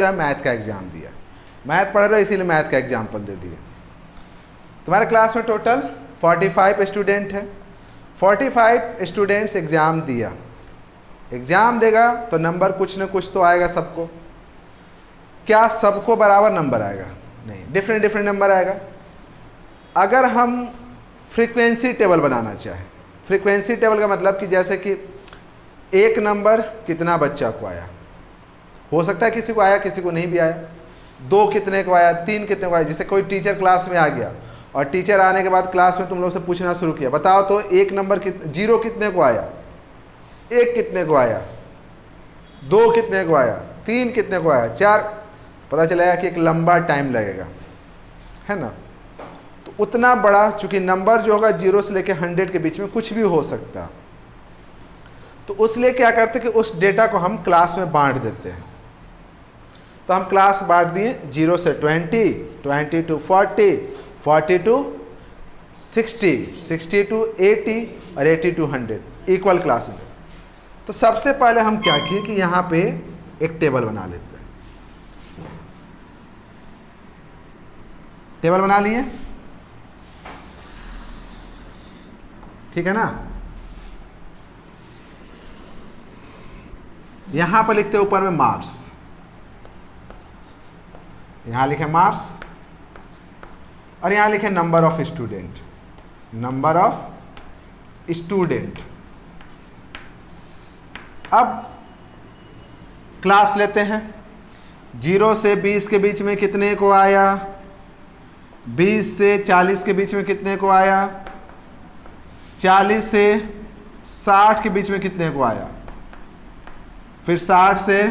जो है मैथ का एग्जाम दिया, मैथ पढ़ रहे हो इसीलिए मैथ का एग्जाम्पल दे दिए। तुम्हारे क्लास में टोटल 45 स्टूडेंट है, 45 स्टूडेंट्स एग्ज़ाम दिया, एग्ज़ाम देगा तो नंबर कुछ न कुछ तो आएगा सबको। क्या सबको बराबर नंबर आएगा? नहीं, डिफरेंट डिफरेंट नंबर आएगा। अगर हम फ्रीक्वेंसी टेबल बनाना चाहें, फ्रीक्वेंसी टेबल का मतलब कि जैसे कि एक नंबर कितना बच्चा को आया, हो सकता है किसी को आया किसी को नहीं भी आया, 2 कितने को आया, 3 कितने को आया। जैसे कोई टीचर क्लास में आ गया और टीचर आने के बाद क्लास में तुम लोग से पूछना शुरू किया, बताओ तो एक नंबर 0 कितने को आया, 1 कितने को आया, 2 कितने को आया, 3 कितने को आया, 4, पता चलेगा कि एक लंबा टाइम लगेगा, है ना। तो उतना बड़ा, चूंकि नंबर जो होगा 0 से लेकर 100 के बीच में कुछ भी हो सकता, तो उसलिए क्या करते कि उस डेटा को हम क्लास में बांट देते हैं। तो हम क्लास बांट दिए 0 से 20, 20 to 40, 40 to 60, 60 to 80 और 80 to 100, इक्वल क्लास में। तो सबसे पहले हम क्या किए कि यहाँ पे एक टेबल बना लेते हैं। टेबल बना लिए, ठीक है ना। यहां पर लिखते हैं ऊपर में मार्क्स, यहां लिखे मार्क्स और यहां लिखे number of student, number of student. अब क्लास लेते हैं, 0 से 20 के बीच में कितने को आया, 20 से 40 के बीच में कितने को आया, 40 से 60 के बीच में कितने को आया, फिर 60 से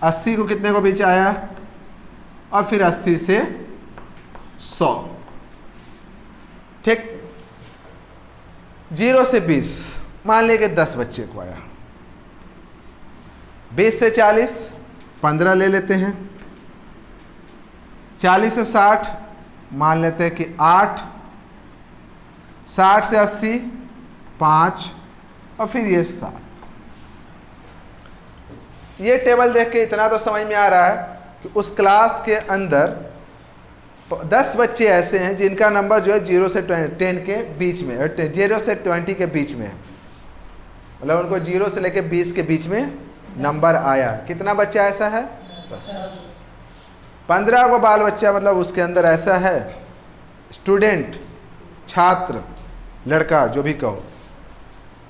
80 को कितने को बीच आया, और फिर 80 से 100। ठीक, 0 से 20 मान लें कि 10 बच्चे को आया, 20 से 40 15 ले लेते हैं, 40 से 60 मान लेते हैं कि 8, 60 से 80 5 और फिर ये 7। ये टेबल देख के इतना तो समझ में आ रहा है कि उस क्लास के अंदर 10 बच्चे ऐसे हैं जिनका नंबर जो है 0 से 10 के बीच में, 0 से 20 के बीच में है, मतलब उनको 0 से लेकर 20 के बीच में नंबर आया। कितना बच्चा ऐसा है? 15 को बाल बच्चा, मतलब उसके अंदर ऐसा है स्टूडेंट, छात्र, लड़का जो भी कहो,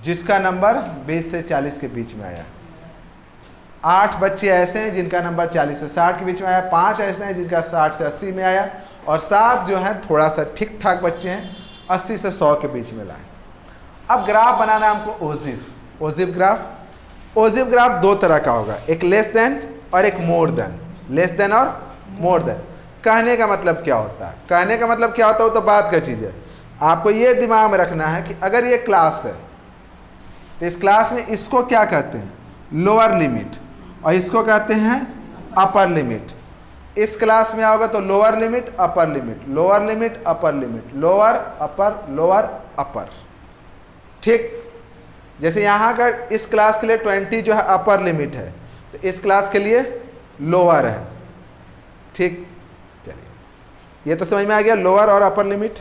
जिसका नंबर 20 से 40 के बीच में आया। 8 बच्चे ऐसे हैं जिनका नंबर 40 से 60 के बीच में आया, 5 ऐसे हैं जिनका 60 से 80 में आया, और 7 जो हैं थोड़ा सा ठीक ठाक बच्चे हैं 80 से 100 के बीच में लाए। अब ग्राफ बनाना है हमको, ओजिफ, ओजिफ ग्राफ। ओजिफ ग्राफ 2 तरह का होगा, एक लेस देन और एक मोर देन, लेस देन और मोर देन। कहने का मतलब क्या होता है, कहने का मतलब क्या होता है वो तो बात का चीज़ है। आपको ये दिमाग में रखना है कि अगर ये क्लास है तो इस क्लास में इसको क्या कहते हैं, लोअर लिमिट, और इसको कहते हैं अपर लिमिट। इस क्लास में आओगे तो lower limit, upper limit, lower limit, upper limit, lower upper, lower upper. ठीक, जैसे यहाँ का इस क्लास के लिए 20 जो है अपर लिमिट है, तो इस क्लास के लिए लोअर है। ठीक, चलिए ये तो समझ में आ गया, लोअर और अपर लिमिट।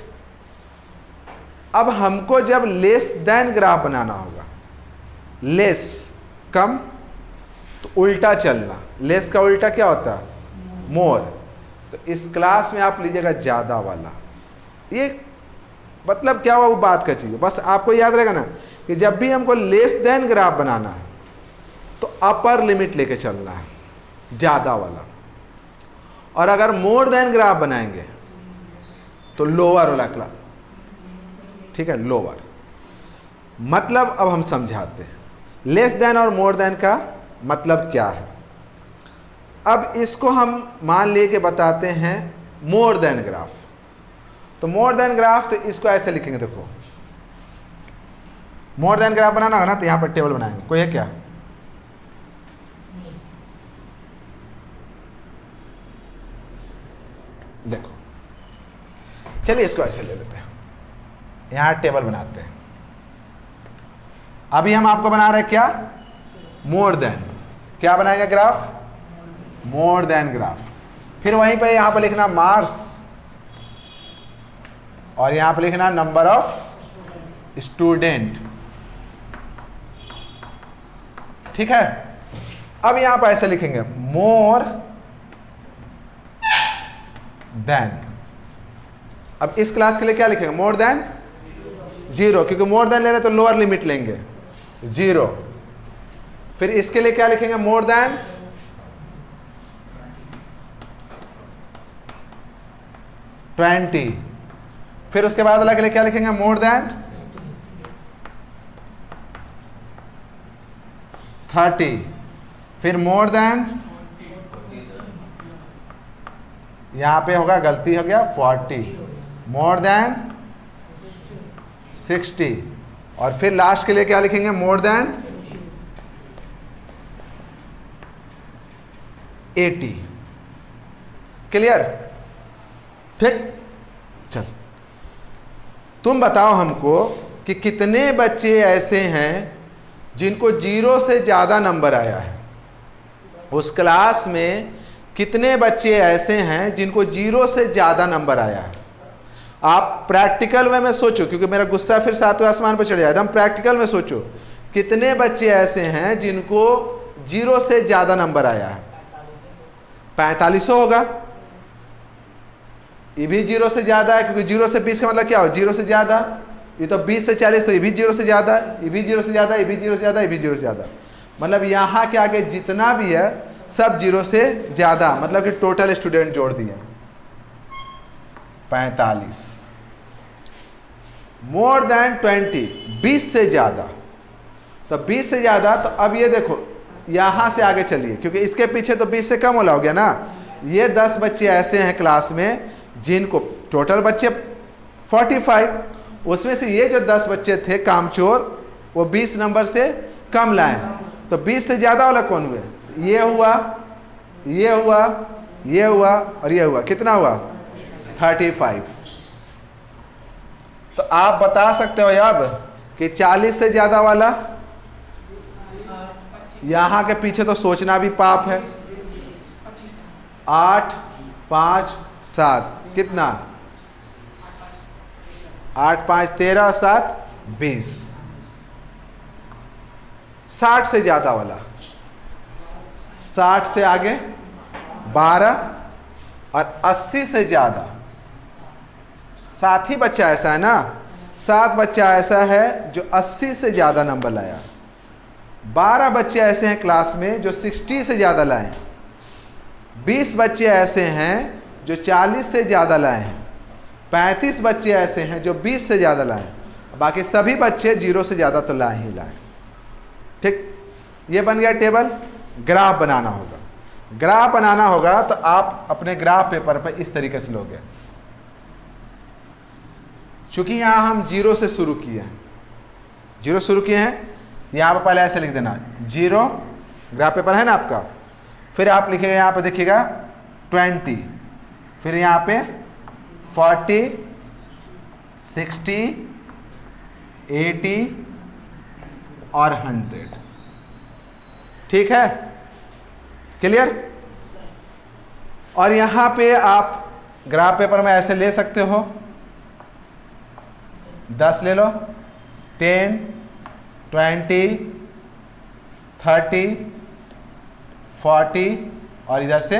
अब हमको जब लेस देन ग्राफ बनाना होगा, लेस कम, तो उल्टा चलना, लेस का उल्टा क्या होता है, मोर। तो इस क्लास में आप लीजिएगा ज़्यादा वाला। ये मतलब क्या हुआ वो बात का चीज़ है, बस आपको याद रहेगा ना कि जब भी हमको लेस देन ग्राफ बनाना है तो अपर लिमिट लेके चलना है, ज़्यादा वाला, और अगर मोर देन ग्राफ बनाएंगे तो लोअर वाला क्लास। ठीक है, लोअर मतलब अब हम समझाते हैं लेस देन और मोर देन का मतलब क्या है। अब इसको हम मान लिए कि बताते हैं मोर देन ग्राफ। तो मोर देन ग्राफ, तो इसको ऐसे लिखेंगे, देखो मोर देन ग्राफ बनाना होगा ना, तो यहां पर टेबल बनाएंगे। कोई है क्या? देखो, चलिए इसको ऐसे ले लेते हैं, यहां टेबल बनाते हैं। अभी हम आपको बना रहे हैं क्या, मोर देन। क्या बनाएगा ग्राफ, मोर देन ग्राफ। फिर वहीं पे यहाँ पर लिखना मार्क्स और यहाँ पर लिखना नंबर ऑफ स्टूडेंट। ठीक है, अब यहाँ पर ऐसे लिखेंगे मोर देन। अब इस क्लास के लिए क्या लिखेंगे? मोर देन 0, क्योंकि मोर देन ले रहे तो लोअर लिमिट लेंगे 0। फिर इसके लिए क्या लिखेंगे? More than 20। फिर उसके बाद वाला के लिए क्या लिखेंगे? More than 30। फिर मोर देन, यहां पे होगा गलती हो गया 40, मोर देन 60। और फिर लास्ट के लिए क्या लिखेंगे? More than 80। क्लियर? ठीक, चल तुम बताओ हमको कि कितने बच्चे ऐसे हैं जिनको 0 से ज़्यादा नंबर आया है। उस क्लास में कितने बच्चे ऐसे हैं जिनको 0 से ज़्यादा नंबर आया है? आप प्रैक्टिकल में सोचो, क्योंकि मेरा गुस्सा फिर 7वें आसमान पर चढ़ जाएगा। हम प्रैक्टिकल में सोचो कितने बच्चे ऐसे हैं जिनको 0 से ज़्यादा नंबर आया है? 4500 होगा। ये भी 0 से ज़्यादा है, क्योंकि 0 से 20 का मतलब क्या हो? 0 से ज़्यादा। ये तो 20 से 40, तो ये भी 0 से ज़्यादा है, ये भी 0 से ज़्यादा, ये भी 0 से ज़्यादा, ये भी 0 से ज़्यादा। मतलब यहाँ के आगे जितना भी है सब 0 से ज़्यादा, मतलब कि टोटल स्टूडेंट जोड़ दिए 45। मोर देन 20, 20 से ज़्यादा। तो 20 से ज़्यादा, तो अब ये देखो यहाँ से आगे चलिए, क्योंकि इसके पीछे तो 20 से कम वाला हो गया ना। ये 10 बच्चे ऐसे हैं क्लास में जिनको टोटल बच्चे 45, उसमें से ये जो 10 बच्चे थे कामचोर, वो 20 नंबर से कम लाए। तो 20 से ज़्यादा वाला कौन हुए? ये हुआ, ये हुआ, ये हुआ और ये हुआ। कितना हुआ? 35। तो आप बता सकते हो अब कि 40 से ज़्यादा वाला, यहाँ के पीछे तो सोचना भी पाप है। 8, 5, 7 कितना? 8, 5, 13, 7, 20। 60 से ज़्यादा वाला, 60 से आगे 12 और 80 से ज़्यादा। 7 ही बच्चा ऐसा है ना, 7 बच्चा ऐसा है जो 80 से ज़्यादा नंबर लाया। 12 बच्चे ऐसे हैं क्लास में जो 60 से ज़्यादा लाए। 20 बच्चे ऐसे हैं जो 40 से ज़्यादा लाए हैं। 35 बच्चे ऐसे हैं जो 20 से ज़्यादा लाए। बाकी सभी बच्चे 0 से ज़्यादा तो लाए ही लाए। ठीक, ये बन गया टेबल। ग्राफ बनाना होगा। ग्राफ बनाना होगा तो आप अपने ग्राफ पेपर पर इस तरीके से लोगे। चूंकि यहाँ हम 0 से शुरू किए हैं, 0 शुरू किए हैं, यहाँ पर पहले ऐसे लिख देना 0, ग्राफ पेपर है ना आपका। फिर आप लिखेगा यहाँ पे देखिएगा 20, फिर यहाँ पे 40, 60, 80 और 100। ठीक है, क्लियर? और यहाँ पे आप ग्राफ पेपर में ऐसे ले सकते हो, 10 ले लो, 10, 20, 30, 40 और इधर से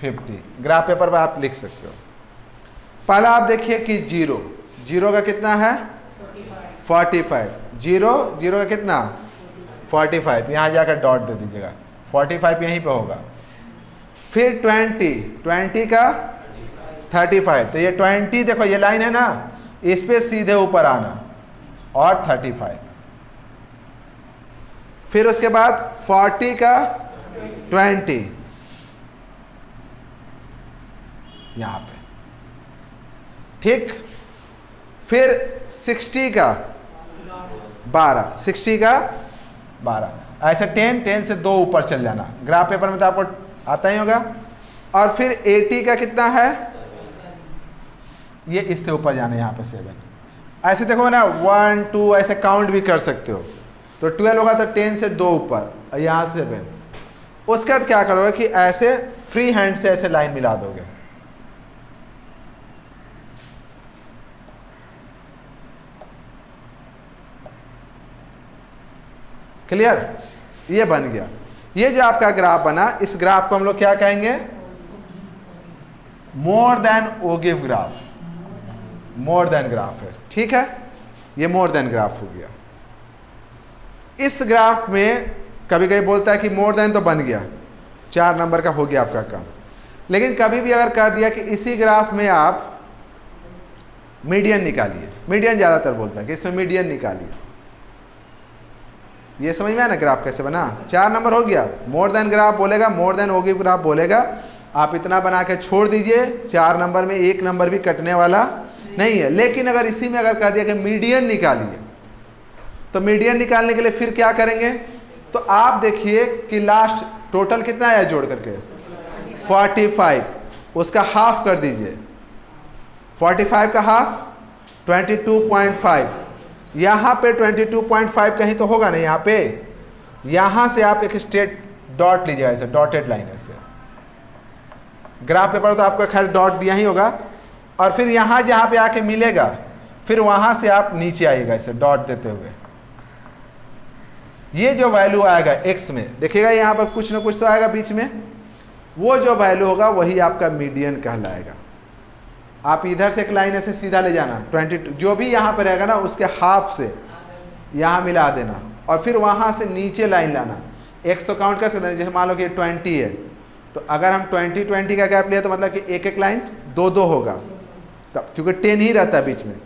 50। ग्राफ पेपर पर आप लिख सकते हो। पहला आप देखिए कि 0 का कितना है? 45। 0 का कितना? 45। यहाँ जाकर डॉट दे दीजिएगा, 45 यहीं पे होगा। फिर 20 का 35। तो ये 20 देखो, ये लाइन है ना, इस पे सीधे ऊपर आना और 35। फिर उसके बाद 40 का 20 यहां पे। ठीक, फिर 60 का 12, 60 का 12, ऐसे 10 से 2 ऊपर चल जाना। ग्राफ पेपर में तो आपको आता ही होगा। और फिर 80 का कितना है? ये इससे ऊपर जाना है, यहाँ पे 7। ऐसे देखो ना, 1, 2 ऐसे काउंट भी कर सकते हो। तो 12 होगा तो 10 से 2 ऊपर, यहाँ 7। उसके बाद क्या करोगे कि ऐसे फ्री हैंड से ऐसे लाइन मिला दोगे। क्लियर? ये बन गया। ये जो आपका ग्राफ बना, इस ग्राफ को हम लोग क्या कहेंगे? More than ogive graph. More than graph है, ठीक है? ये मोर देन ग्राफ हो गया। इस ग्राफ में कभी कभी बोलता है कि मोर देन तो बन गया, 4 नंबर का हो गया आपका काम। लेकिन कभी भी अगर कह दिया कि इसी ग्राफ में आप मीडियन निकालिए, मीडियन ज़्यादातर बोलता है कि इसमें मीडियन निकालिए। ये समझ में आया ना ग्राफ कैसे बना? 4 नंबर हो गया। मोर देन ग्राफ बोलेगा, मोर देन ओगिव ग्राफ बोलेगा, आप इतना बना के छोड़ दीजिए। 4 नंबर में 1 नंबर भी कटने वाला नहीं है। लेकिन अगर इसी में अगर कह दिया कि मीडियन निकालिए, तो मीडियन निकालने के लिए फिर क्या करेंगे? तो आप देखिए कि लास्ट टोटल कितना आया जोड़ करके? 45। उसका हाफ कर दीजिए। 45 का हाफ 22.5। यहाँ पे 22.5 कहीं तो होगा ना यहाँ पे। यहाँ से आप एक स्ट्रेट डॉट लीजिएगा, ऐसे डॉटेड लाइन ऐसे। ग्राफ पेपर तो आपका खैर डॉट दिया ही होगा। और फिर यहाँ जहाँ पे आके मिलेगा, फिर वहाँ से आप नीचे आइएगा ऐसे डॉट देते हुए। ये जो वैल्यू आएगा x में, देखिएगा यहाँ पर कुछ ना कुछ तो आएगा बीच में, वो जो वैल्यू होगा वही आपका मीडियन कहलाएगा। आप इधर से एक लाइन ऐसे सीधा ले जाना, 22 जो भी यहाँ पर रहेगा ना उसके हाफ से यहाँ मिला देना, और फिर वहाँ से नीचे लाइन लाना। x तो काउंट कर सकते हैं, जैसे मान लो कि 20 है, तो अगर हम 20 का गैप लिया तो मतलब कि एक एक लाइन 2-2 होगा, तब क्योंकि 10 ही रहता है बीच में।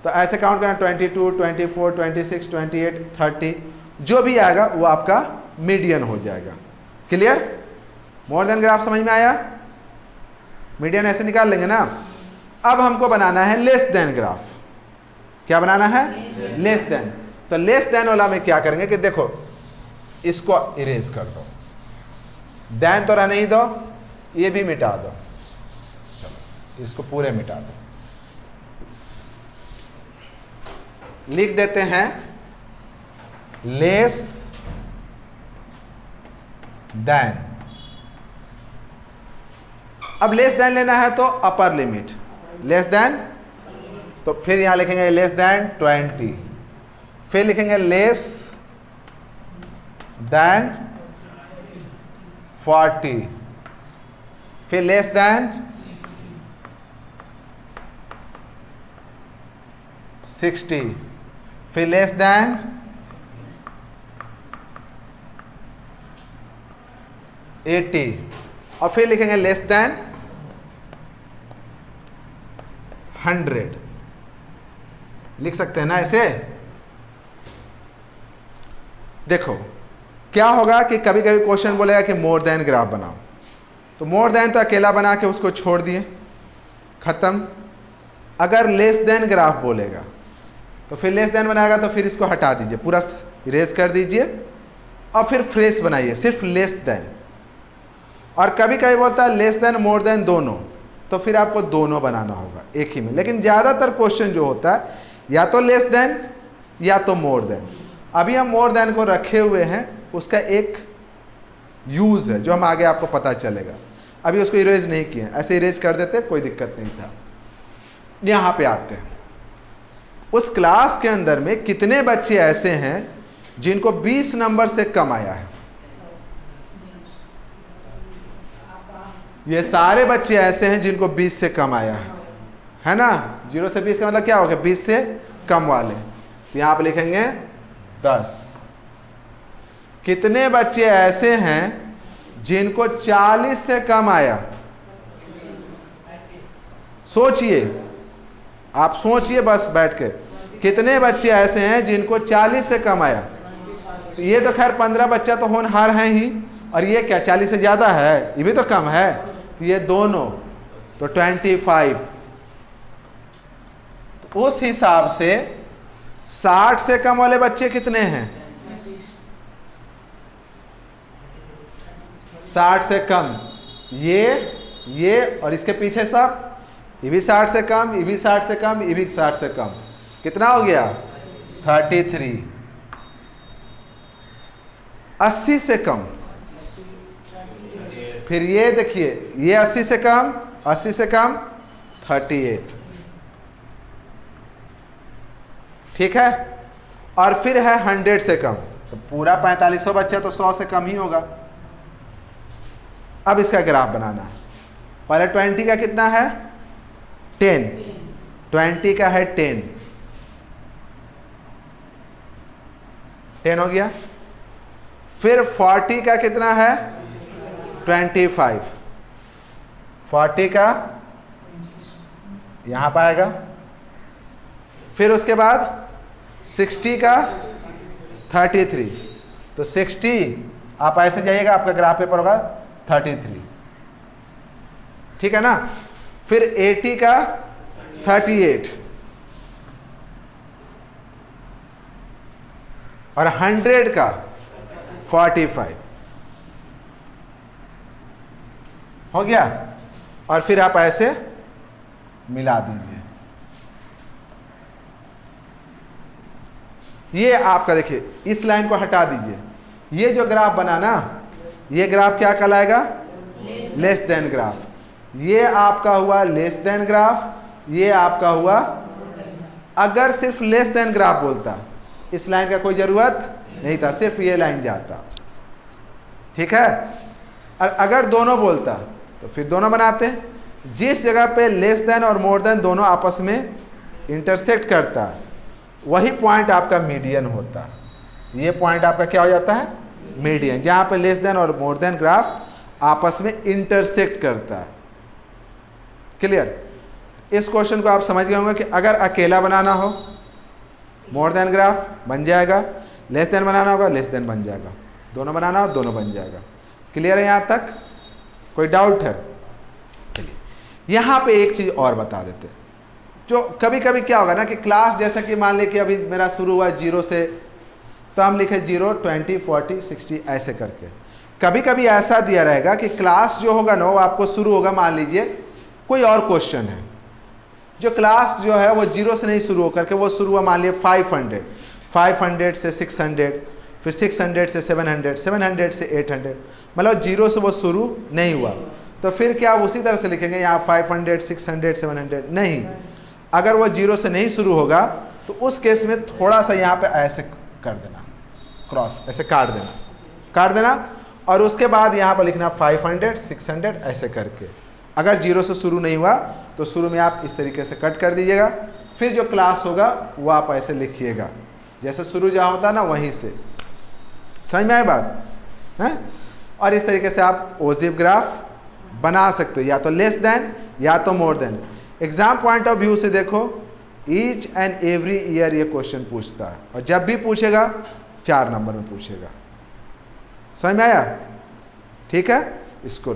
तो ऐसे काउंट करना 22, 24, 26, 28, 30, जो भी आएगा वो आपका मीडियन हो जाएगा। क्लियर? मोर देन ग्राफ समझ में आया? मीडियन ऐसे निकाल लेंगे ना। अब हमको बनाना है लेस देन ग्राफ। क्या बनाना है? Less than. तो लेस देन वाला में क्या करेंगे कि देखो इसको इरेज कर दो, देन तो रहने ही दो, ये भी मिटा दो। चलो इसको पूरे मिटा दो। लिख देते हैं लेस देन। अब लेस देन लेना है तो अपर लिमिट लेस देन, तो फिर यहां लिखेंगे लेस देन 20, फिर लिखेंगे लेस देन 40, फिर लेस देन 60, फिर लेस देन 80, और फिर लिखेंगे लेस देन 100। लिख सकते हैं ना ऐसे? देखो क्या होगा कि कभी कभी क्वेश्चन बोलेगा कि मोर देन ग्राफ बनाओ, तो मोर देन तो अकेला बना के उसको छोड़ दिए, खत्म। अगर लेस देन ग्राफ बोलेगा तो फिर लेस देन बनाएगा तो फिर इसको हटा दीजिए, पूरा इरेज कर दीजिए, और फिर फ्रेश बनाइए सिर्फ लेस देन। और कभी कभी बोलता है लेस देन मोर देन दोनों, तो फिर आपको दोनों बनाना होगा एक ही में। लेकिन ज़्यादातर क्वेश्चन जो होता है या तो लेस देन या तो मोर देन। अभी हम मोर देन को रखे हुए हैं, उसका एक यूज़ है जो हम आगे आपको पता चलेगा। अभी उसको इरेज नहीं किए, ऐसे इरेज कर देते, कोई दिक्कत नहीं था। यहाँ पे आते हैं, उस क्लास के अंदर में कितने बच्चे ऐसे हैं जिनको 20 नंबर से कम आया है? ये सारे बच्चे ऐसे हैं जिनको 20 से कम आया है ना? 0 से 20 का मतलब क्या हो गया? 20 से कम वाले। तो यहाँ पे लिखेंगे 10। कितने बच्चे ऐसे हैं जिनको 40 से कम आया? सोचिए, आप सोचिए बस बैठ के, कितने बच्चे ऐसे हैं जिनको 40 से कम आया? तो ये तो खैर 15 बच्चा तो होनहार हैं ही, और ये क्या 40 से ज़्यादा है? ये भी तो कम है। तो ये दोनों तो 25। तो उस हिसाब से 60 से कम वाले बच्चे कितने हैं? 60 से कम, ये और इसके पीछे सब, ये भी 60 से कम, ये भी 60 से कम, ये भी 60 से कम। कितना हो गया? 33। 80 से कम, फिर ये देखिए, ये 80 से कम, 80 से कम 38, ठीक है। और फिर है 100 से कम, तो पूरा 4500 बच्चा तो 100 से कम ही होगा। अब इसका ग्राफ बनाना है। पहले 20 का कितना है 10, 20 का है 10 हो गया। फिर 40 का कितना है 25, 40 का यहां पर आएगा। फिर उसके बाद 60 का 33, तो 60 आप ऐसे जाइएगा, आपका ग्राफ पेपर होगा 33, ठीक है ना। फिर 80 का 38 और 100 का 45 हो गया। और फिर आप ऐसे मिला दीजिए। ये आपका देखिए, इस लाइन को हटा दीजिए। ये जो ग्राफ बना ना, ये ग्राफ क्या कहलाएगा लेस देन ग्राफ। ये आपका हुआ लेस देन ग्राफ, ये आपका हुआ। अगर सिर्फ लेस देन ग्राफ बोलता, इस लाइन का कोई जरूरत नहीं था, सिर्फ ये लाइन जाता, ठीक है। और अगर दोनों बोलता तो फिर दोनों बनाते। जिस जगह पे लेस देन और मोर देन दोनों आपस में इंटरसेक्ट करता है, वही पॉइंट आपका मीडियन होता है। ये पॉइंट आपका क्या हो जाता है मीडियन, जहां पे लेस देन और मोर देन ग्राफ आपस में इंटरसेक्ट करता है। क्लियर। इस क्वेश्चन को आप समझ गए होंगे कि अगर अकेला बनाना हो मोर देन ग्राफ बन जाएगा, लेस देन बनाना होगा लेस देन बन जाएगा, दोनों बनाना हो दोनों बन जाएगा। क्लियर है यहाँ तक, कोई डाउट है? चलिए यहाँ पे एक चीज़ और बता देते, जो कभी कभी क्या होगा ना कि क्लास, जैसा कि मान लीजिए कि अभी मेरा शुरू हुआ 0 से, तो हम लिखे 0, 20, 40, 60 ऐसे करके। कभी कभी ऐसा दिया रहेगा कि क्लास जो होगा ना वो आपको शुरू होगा, मान लीजिए कोई और क्वेश्चन है, जो क्लास जो है वो 0 से नहीं शुरू होकर के वो शुरू हुआ मान लीजिए 500, 500 से 600, फिर 600 से 700, 700 से 800, मतलब 0 से वो शुरू नहीं हुआ। तो फिर क्या उसी तरह से लिखेंगे यहाँ 500, 600, 700? नहीं, अगर वो 0 से नहीं शुरू होगा तो उस केस में थोड़ा सा यहाँ पे ऐसे कर देना, क्रॉस ऐसे काट देना और उसके बाद यहाँ पर लिखना 500, 600 ऐसे करके। अगर 0 से शुरू नहीं हुआ तो शुरू में आप इस तरीके से कट कर दीजिएगा, फिर जो क्लास होगा वो आप ऐसे लिखिएगा, जैसे शुरू जहाँ होता है ना वहीं से। समझ में आई बात है? और इस तरीके से आप ओजिव ग्राफ बना सकते हो, या तो लेस देन या तो more than. Exam point of view से देखो, ईच एंड एवरी ईयर ये क्वेश्चन पूछता है, और जब भी पूछेगा 4 नंबर में पूछेगा। समझ में आया? ठीक है, इसको